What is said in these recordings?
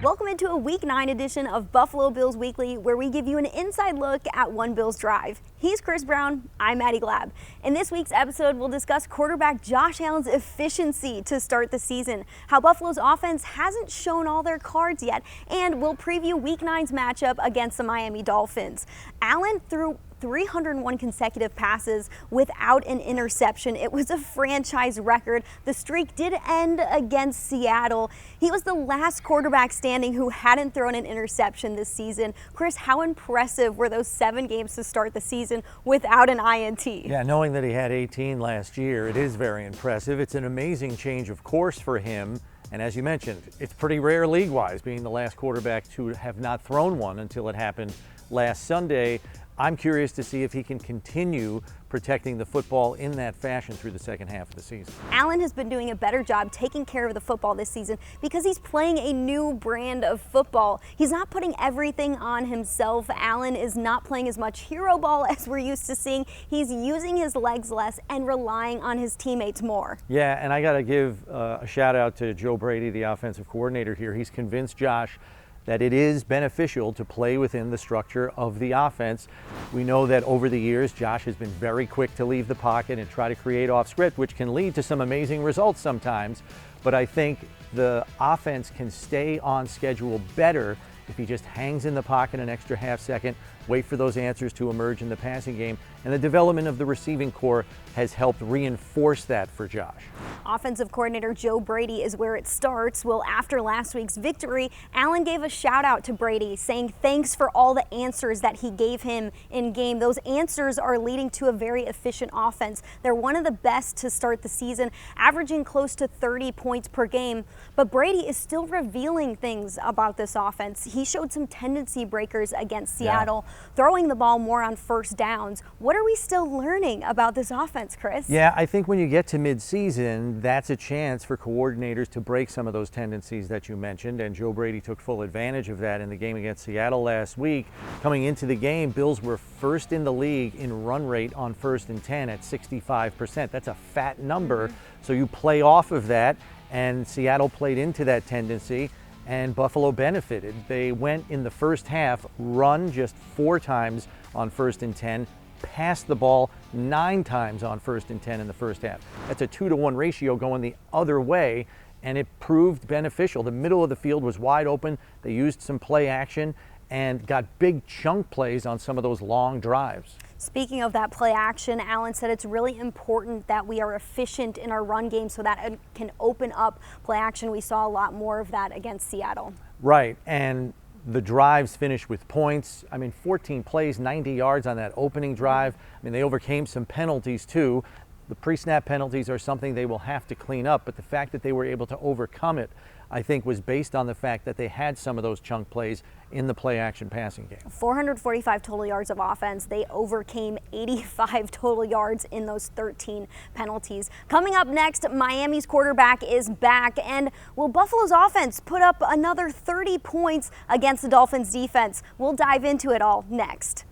Welcome into a Week 9 edition of Buffalo Bills Weekly, where we give you an inside look at one Bills drive. He's Chris Brown, I'm Maddy Glab. In this week's episode, we'll discuss quarterback Josh Allen's efficiency to start the season, how Buffalo's offense hasn't shown all their cards yet, and we'll preview Week 9's matchup against the Miami Dolphins. Allen threw 301 consecutive passes without an interception. It was a franchise record. The streak did end against Seattle. He was the last quarterback standing who hadn't thrown an interception this season. Chris, how impressive were those 7 games to start the season without an INT? Yeah, knowing that he had 18 last year, it is very impressive. It's an amazing change of course for him. And as you mentioned, it's pretty rare league-wise, being the last quarterback to have not thrown one until it happened last Sunday. I'm curious to see if he can continue protecting the football in that fashion through the second half of the season. Allen has been doing a better job taking care of the football this season because he's playing a new brand of football. He's not putting everything on himself. Allen is not playing as much hero ball as we're used to seeing. He's using his legs less and relying on his teammates more. Yeah, and I got to give a shout out to Joe Brady, the offensive coordinator here. He's convinced Josh that it is beneficial to play within the structure of the offense. We know that over the years, Josh has been very quick to leave the pocket and try to create off script, which can lead to some amazing results sometimes. But I think the offense can stay on schedule better if he just hangs in the pocket an extra half second, wait for those answers to emerge in the passing game. And the development of the receiving core has helped reinforce that for Josh. Offensive coordinator Joe Brady is where it starts. Well, after last week's victory, Allen gave a shout out to Brady, saying thanks for all the answers that he gave him in game. Those answers are leading to a very efficient offense. They're one of the best to start the season, averaging close to 30 points per game. But Brady is still revealing things about this offense. He showed some tendency breakers against Seattle, throwing the ball more on first downs. What are we still learning about this offense, Chris? Yeah, I think when you get to midseason, that's a chance for coordinators to break some of those tendencies that you mentioned, and Joe Brady took full advantage of that in the game against Seattle last week. Coming into the game, Bills were first in the league in run rate on 1st and 10 at 65%. That's a fat number, so you play off of that, and Seattle played into that tendency, and Buffalo benefited. They went in the first half, run just 4 times on 1st and 10, passed the ball 9 times on 1st and 10 in the first half. That's a 2-to-1 ratio going the other way, and it proved beneficial. The middle of the field was wide open. They used some play action and got big chunk plays on some of those long drives. Speaking of that play action, Allen said it's really important that we are efficient in our run game so that it can open up play action. We saw a lot more of that against Seattle. Right, and the drives finished with points. I mean, 14 plays, 90 yards on that opening drive. I mean, they overcame some penalties too. The pre-snap penalties are something they will have to clean up, but the fact that they were able to overcome it, I think, was based on the fact that they had some of those chunk plays in the play-action passing game. 445 total yards of offense. They overcame 85 total yards in those 13 penalties. Coming up next, Miami's quarterback is back, and will Buffalo's offense put up another 30 points against the Dolphins' defense? We'll dive into it all next.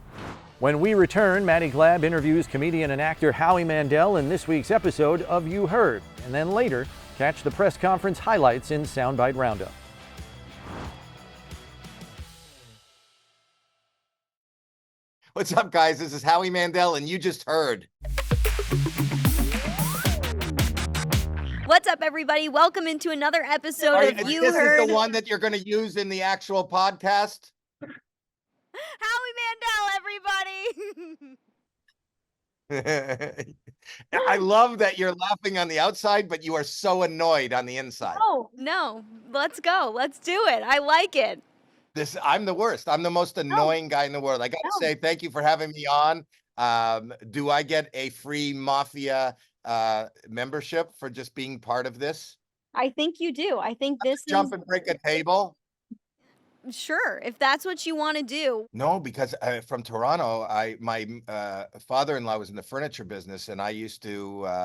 When we return, Maddy Glab interviews comedian and actor Howie Mandel in this week's episode of You Heard. And then later, catch the press conference highlights in Soundbite Roundup. What's up, guys? This is Howie Mandel, and you just heard. What's up, everybody? Welcome into another episode of You This Heard. is the one that you're going to use in the actual podcast? Howie Mandel, everybody! I love that you're laughing on the outside, but you are so annoyed on the inside. Oh, no. Let's go. Let's do it. I like it. I'm the worst. I'm the most annoying guy in the world. I got to say, thank you for having me on. Do I get a free Mafia membership for just being part of this? I think you do. I think this Jump and break a table? Sure, if that's what you want to do. No, because from Toronto, my father-in-law was in the furniture business, and I used to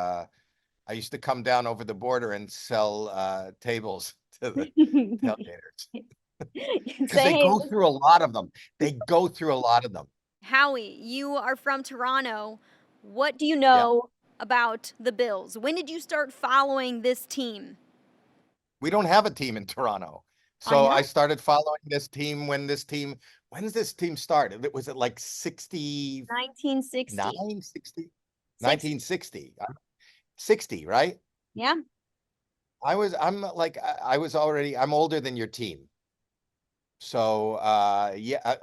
come down over the border and sell tables to the tailgaters. Because they go through a lot of them. Howie, you are from Toronto. What do you know about the Bills? When did you start following this team? We don't have a team in Toronto. I So know. I started following this team when does this team start? Was it like 69, 1960. 60? 6. 1960. 60, right? Yeah. I'm older than your team. So yeah,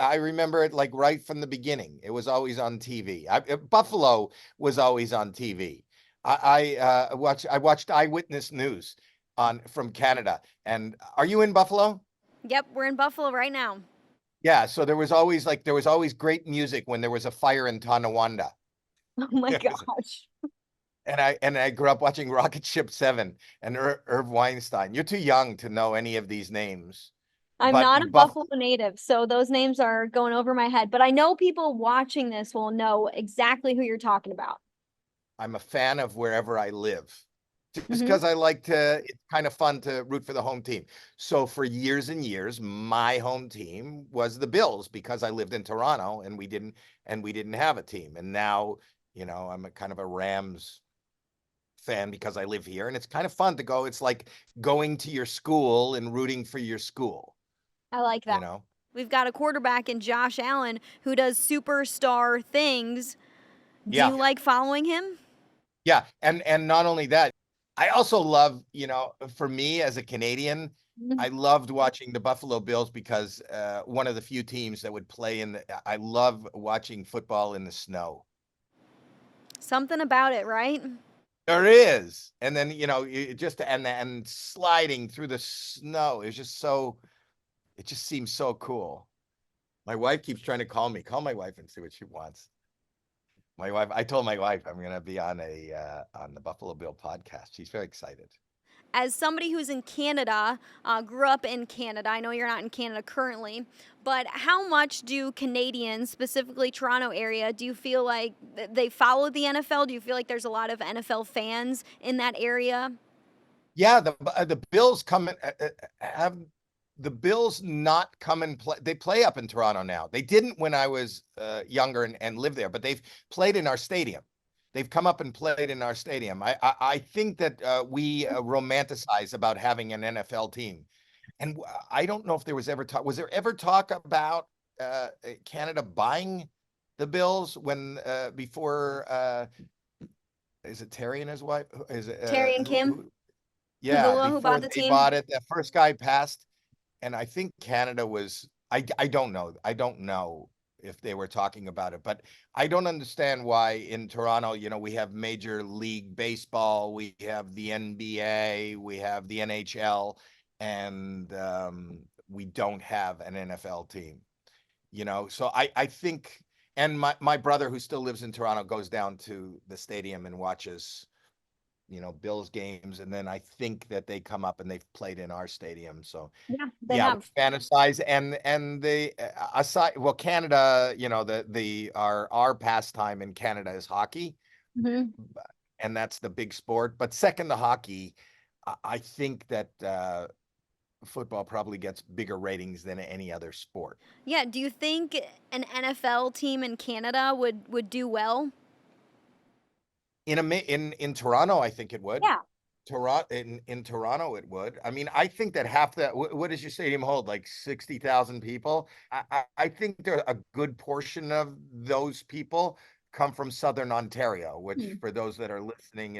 I remember it like right from the beginning. It was always on TV. Buffalo was always on TV. I watched Eyewitness News on from Canada. And are you in Buffalo? Yep, we're in Buffalo right now. Yeah, so there was always great music when there was a fire in Tonawanda. Oh my gosh. And I grew up watching Rocket Ship 7 and Irv Weinstein. You're too young to know any of these names. I'm But not a Buffalo native, so those names are going over my head, but I know people watching this will know exactly who you're talking about. I'm a fan of wherever I live. Just Hmm. because it's kind of fun to root for the home team. So for years and years, my home team was the Bills because I lived in Toronto and we didn't have a team. And now, I'm a kind of a Rams fan because I live here and it's kind of fun to go. It's like going to your school and rooting for your school, I like you that. know? We've got a quarterback in Josh Allen who does superstar things. Do Yeah. you like following him? Yeah. And not only that, I also love, for me as a Canadian, Mhm. I loved watching the Buffalo Bills because one of the few teams that would play I love watching football in the snow. Something about it, right? There is. And then, and sliding through the snow is it just seems so cool. My wife keeps trying to call me. Call my wife and see what she wants. I told my wife I'm going to be on on the Buffalo Bill podcast. She's very excited. As somebody who's in Canada, grew up in Canada, I know you're not in Canada currently, but how much do Canadians, specifically Toronto area, do you feel like they follow the NFL? Do you feel like there's a lot of NFL fans in that area? Yeah, the Bills come and have the Bills not come and play. They play up in Toronto now. They didn't when I was younger and lived there, but they've played in our stadium. They've come up and played in our stadium. I think that we romanticize about having an NFL team, and I don't know if there was ever talk. Was there ever talk about Canada buying the Bills when before? Is it Terry and his wife? Is it Terry and Kim yeah, Pagula, who before bought the they team? bought it, that first guy passed, and I think Canada was. I don't know. I don't know if they were talking about it, but I don't understand why in Toronto, we have Major League Baseball, we have the NBA, we have the NHL, and we don't have an NFL team. So I think, and my brother who still lives in Toronto goes down to the stadium and watches Bills games, and then I think that they come up and they've played in our stadium. So Yeah, they yeah, we have. fantasize and the aside well, Canada, the our pastime in Canada is hockey, Hmm. and that's the big sport. But second to hockey, I think that football probably gets bigger ratings than any other sport. Yeah, do you think an NFL team in Canada would do well? In Toronto, I think it would. Yeah. In Toronto, it would. I mean, I think that half that. What does your stadium hold? Like 60,000 people. I think there a good portion of those people come from Southern Ontario, which Hmm. for those that are listening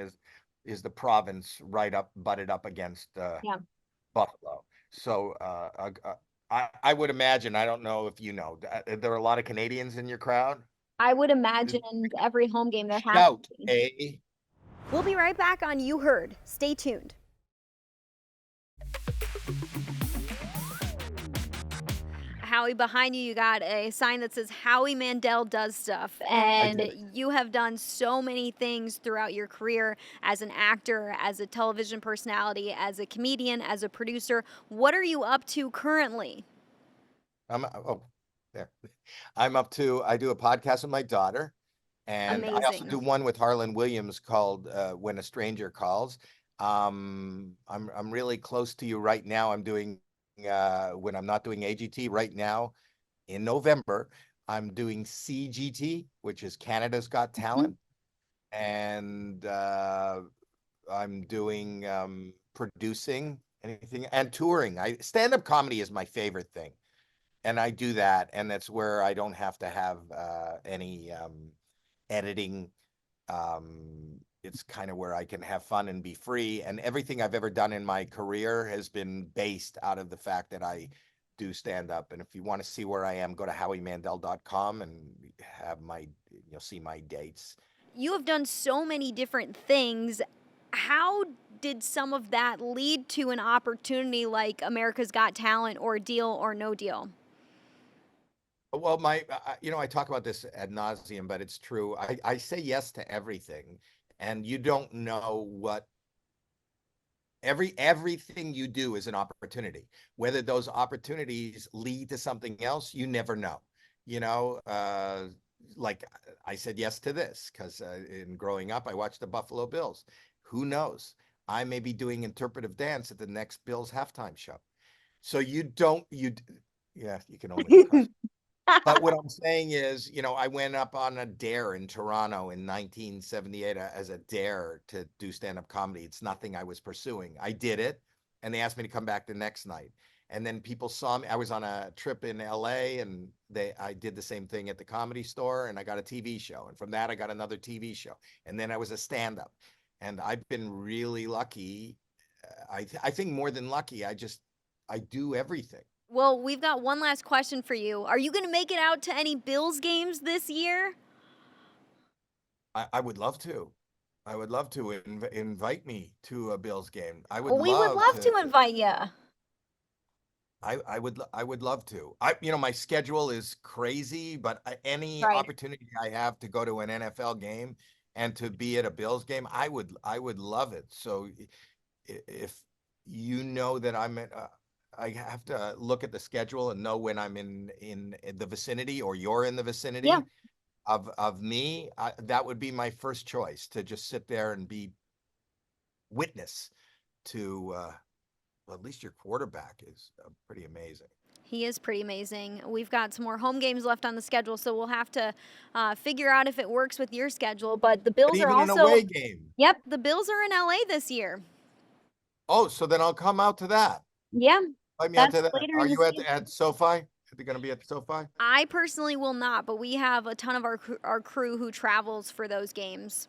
is the province right up butted up against Yeah. Buffalo. So I would imagine. I don't know if you know. There are a lot of Canadians in your crowd. I would imagine every home game there has to Shout, be. eh? We'll be right back on You Heard. Stay tuned. Howie, behind you, you got a sign that says Howie Mandel does stuff. And you have done so many things throughout your career as an actor, as a television personality, as a comedian, as a producer. What are you up to currently? There. I do a podcast with my daughter, and I also Amazing. do one with Harlan Williams called When a Stranger Calls. I'm really close to you right now. I'm doing when I'm not doing AGT right now in November, I'm doing CGT, which is Canada's Got Talent, and I'm doing producing anything, and touring. Stand-up comedy is my favorite thing, and I do that, and that's where I don't have to have any editing. It's kind of where I can have fun and be free. And everything I've ever done in my career has been based out of the fact that I do stand up. And if you want to see where I am, go to howiemandel.com and you'll see my dates. You have done so many different things. How did some of that lead to an opportunity like America's Got Talent or Deal or No Deal? Well, I talk about this ad nauseum, but it's true. I say yes to everything, and you don't know what everything you do is an opportunity. Whether those opportunities lead to something else, you never know. Like I said yes to this because in growing up, I watched the Buffalo Bills. Who knows? I may be doing interpretive dance at the next Bills halftime show. So you can only cuss. But what I'm saying is, I went up on a dare in Toronto in 1978 as a dare to do stand-up comedy. It's nothing I was pursuing. I did it, and they asked me to come back the next night. And then people saw me. I was on a trip in LA, and I did the same thing at the Comedy Store, and I got a TV show. And from that, I got another TV show. And then I was a stand-up. And I've been really lucky. I think more than lucky. I do everything. Well, we've got one last question for you. Are you going to make it out to any Bills games this year? I would love to. I would love to invite me to a Bills game. We would love to invite you. I would love to. My schedule is crazy, but any Right. opportunity I have to go to an NFL game and to be at a Bills game, I would love it. So if you know that I have to look at the schedule and know when I'm in the vicinity, or you're in the vicinity of me. That would be my first choice, to just sit there and be witness to. Well, at least your quarterback is pretty amazing. He is pretty amazing. We've got some more home games left on the schedule, so we'll have to figure out if it works with your schedule. But the Bills are also an away game. Yep, the Bills are in LA this year. Oh, so then I'll come out to that. Yeah. Invite me out to that. Are you at SoFi? Are they going to be at SoFi? I personally will not, but we have a ton of our crew who travels for those games.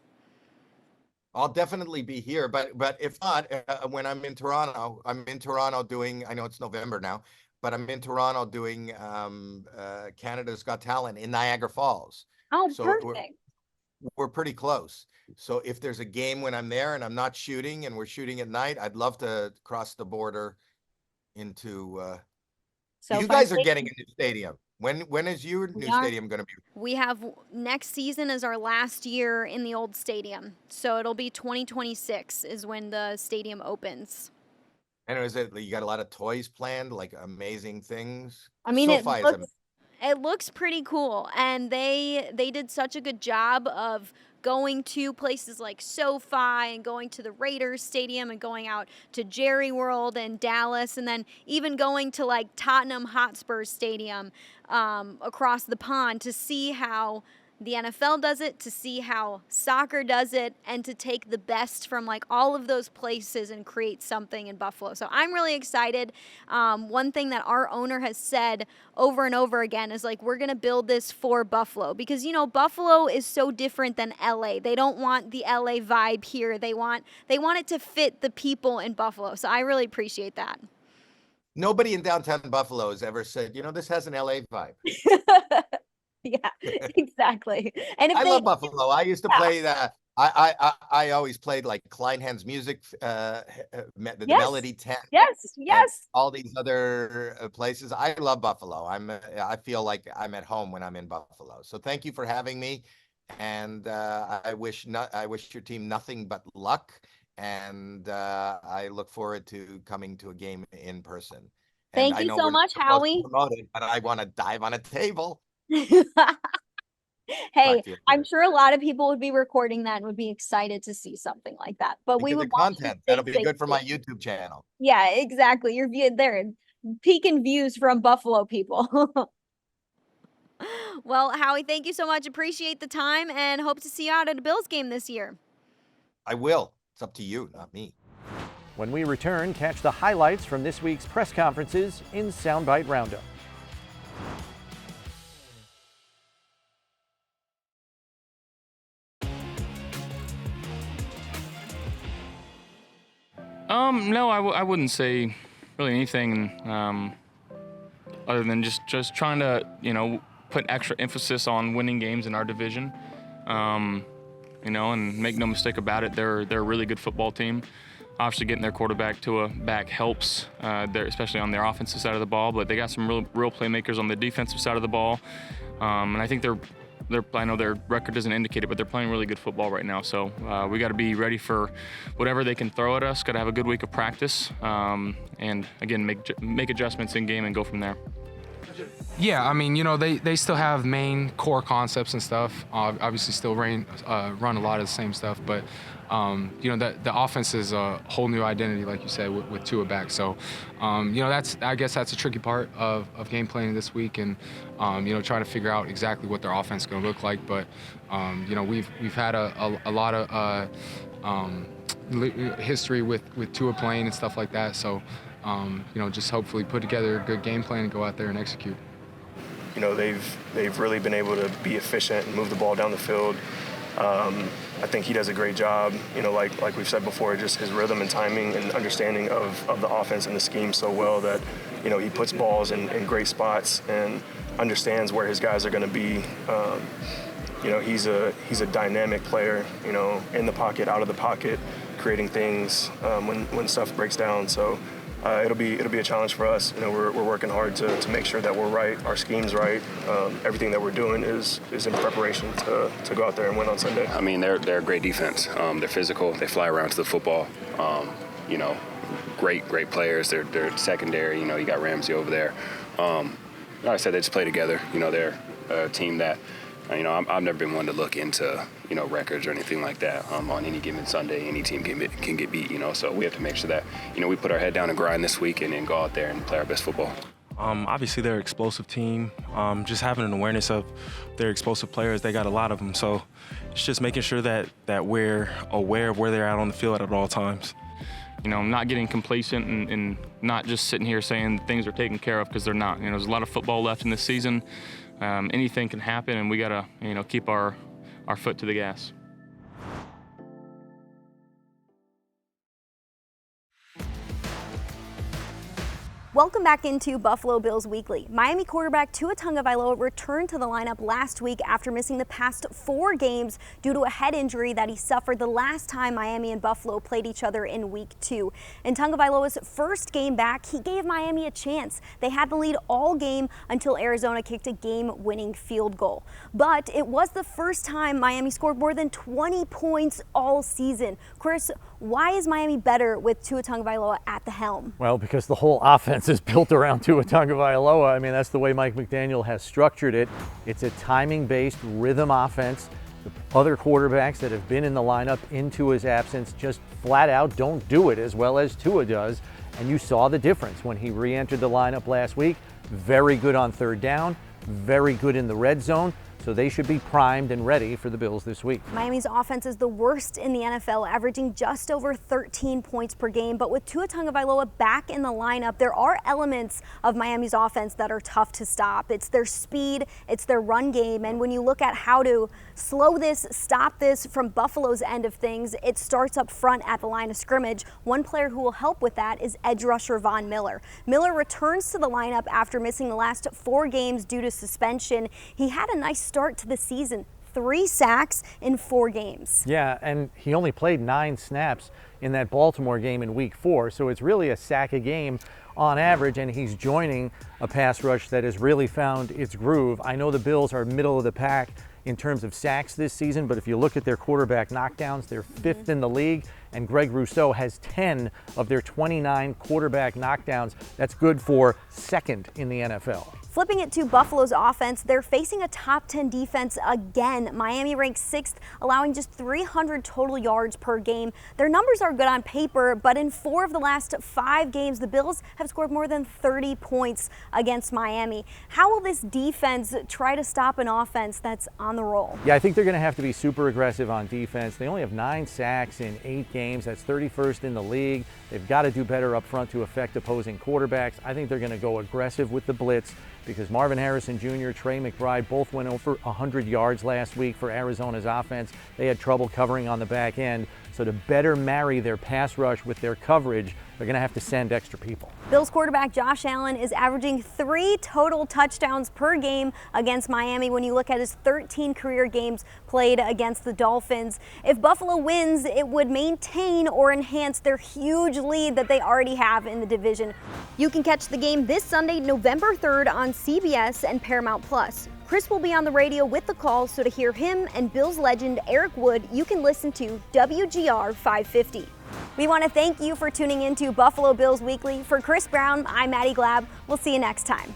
I'll definitely be here, but if not, when I'm in Toronto doing, I know it's November now, but I'm in Toronto doing Canada's Got Talent in Niagara Falls. Oh, so perfect. We're pretty close. So if there's a game when I'm there and I'm not shooting and we're shooting at night, I'd love to cross the border into you guys are getting a new stadium. When is your new stadium going to be? We have next season as our last year in the old stadium. So it'll be 2026 is when the stadium opens. And is it, you got a lot of toys planned, like amazing things? I mean, it looks pretty cool. And they did such a good job of going to places like SoFi and going to the Raiders Stadium and going out to Jerry World and Dallas, and then even going to like Tottenham Hotspur Stadium across the pond to see how the NFL does it, to see how soccer does it, and to take the best from like all of those places and create something in Buffalo. So I'm really excited. One thing that our owner has said over and over again is like, we're going to build this for Buffalo, because, Buffalo is so different than LA. They don't want the LA vibe here. They want it to fit the people in Buffalo. So I really appreciate that. Nobody in downtown Buffalo has ever said, this has an LA vibe. Yeah, exactly. And I love Buffalo. I used to play that. I always played like Kleinhand's Music, the Melody Tent. Yes. All these other places. I love Buffalo. I feel like I'm at home when I'm in Buffalo. So thank you for having me. And I wish your team nothing but luck. And I look forward to coming to a game in person. Thank you so much, Howie. But I want to dive on a table. Hey, I'm sure a lot of people would be recording that and would be excited to see something like that. But we would want content. That'll be good for my YouTube channel. Yeah, exactly. You're there, peaking views from Buffalo people. Well, Howie, thank you so much. Appreciate the time and hope to see you out at a Bills game this year. I will. It's up to you, not me. When we return, catch the highlights from this week's press conferences in Soundbite Roundup. No, I wouldn't say really anything other than just trying to, put extra emphasis on winning games in our division. And make no mistake about it, they're a really good football team. Obviously, getting their quarterback back helps, especially on their offensive side of the ball. But they got some real playmakers on the defensive side of the ball, and I think I know their record doesn't indicate it, but they're playing really good football right now. So we got to be ready for whatever they can throw at us. Got to have a good week of practice, and again, make adjustments in game and go from there. Yeah, I mean, they still have main core concepts and stuff. Obviously, still run a lot of the same stuff, but the offense is a whole new identity, like you said, with Tua back. So, I guess that's a tricky part of game planning this week, and trying to figure out exactly what their offense is going to look like. But we've had a lot of history with Tua playing and stuff like that. So, just hopefully put together a good game plan and go out there and execute. They've really been able to be efficient and move the ball down the field. I think he does a great job, like we've said before, just his rhythm and timing and understanding of the offense and the scheme so well that, he puts balls in great spots and understands where his guys are going to be. He's a dynamic player, in the pocket, out of the pocket, creating things when stuff breaks down. So it'll be a challenge for us. We're working hard to make sure that we're right, our scheme's right. Everything that we're doing is in preparation to go out there and win on Sunday. I mean, they're a great defense. They're physical. They fly around to the football. Great players. They're secondary. You got Ramsey over there. Like I said, they just play together. They're a team that, I've never been one to look into, records or anything like that. On any given Sunday, any team can get beat, So we have to make sure that, we put our head down and grind this week and then go out there and play our best football. Obviously, they're an explosive team. Just having an awareness of their explosive players, they got a lot of them. So it's just making sure that we're aware of where they're at on the field at all times. Not getting complacent and not just sitting here saying things are taken care of, because they're not. There's a lot of football left in this season. Anything can happen, and we got to, keep our foot to the gas. Welcome back into Buffalo Bills Weekly. Miami quarterback Tua Tagovailoa returned to the lineup last week after missing the past 4 games due to a head injury that he suffered the last time Miami and Buffalo played each other in Week 2. In Tagovailoa's first game back, he gave Miami a chance. They had the lead all game until Arizona kicked a game-winning field goal. But it was the first time Miami scored more than 20 points all season. Chris, why is Miami better with Tua Tagovailoa at the helm? Well, because the whole offense is built around Tua Tagovailoa. I mean, that's the way Mike McDaniel has structured it. It's a timing-based rhythm offense. The other quarterbacks that have been in the lineup in Tua's absence just flat out don't do it as well as Tua does. And you saw the difference when he re-entered the lineup last week. Very good on third down, very good in the red zone. So they should be primed and ready for the Bills this week. Miami's offense is the worst in the NFL, averaging just over 13 points per game. But with Tua Tagovailoa back in the lineup, there are elements of Miami's offense that are tough to stop. It's their speed, it's their run game. And when you look at how to slow this, stop this from Buffalo's end of things, it starts up front at the line of scrimmage. One player who will help with that is edge rusher Von Miller. Miller returns to the lineup after missing the last 4 games due to suspension. He had a nice start to the season, 3 sacks in 4 games. Yeah, and he only played 9 snaps in that Baltimore game in Week 4, so it's really a sack a game on average, and he's joining a pass rush that has really found its groove. I know the Bills are middle of the pack in terms of sacks this season, but if you look at their quarterback knockdowns, they're 5th in the league, and Greg Rousseau has 10 of their 29 quarterback knockdowns. That's good for 2nd in the NFL. Flipping it to Buffalo's offense, they're facing a top 10 defense again. Miami ranks 6th, allowing just 300 total yards per game. Their numbers are good on paper, but in 4 of the last 5 games, the Bills have scored more than 30 points against Miami. How will this defense try to stop an offense that's on the roll? Yeah, I think they're going to have to be super aggressive on defense. They only have 9 sacks in 8 games. That's 31st in the league. They've got to do better up front to affect opposing quarterbacks. I think they're going to go aggressive with the blitz, because Marvin Harrison Jr., Trey McBride both went over 100 yards last week for Arizona's offense. They had trouble covering on the back end. So to better marry their pass rush with their coverage, they're going to have to send extra people. Bills quarterback Josh Allen is averaging 3 total touchdowns per game against Miami when you look at his 13 career games played against the Dolphins. If Buffalo wins, it would maintain or enhance their huge lead that they already have in the division. You can catch the game this Sunday, November 3rd on CBS and Paramount+. Chris will be on the radio with the call, so to hear him and Bills legend Eric Wood, you can listen to WGR 550. We want to thank you for tuning in to Buffalo Bills Weekly. For Chris Brown, I'm Maddy Glab. We'll see you next time.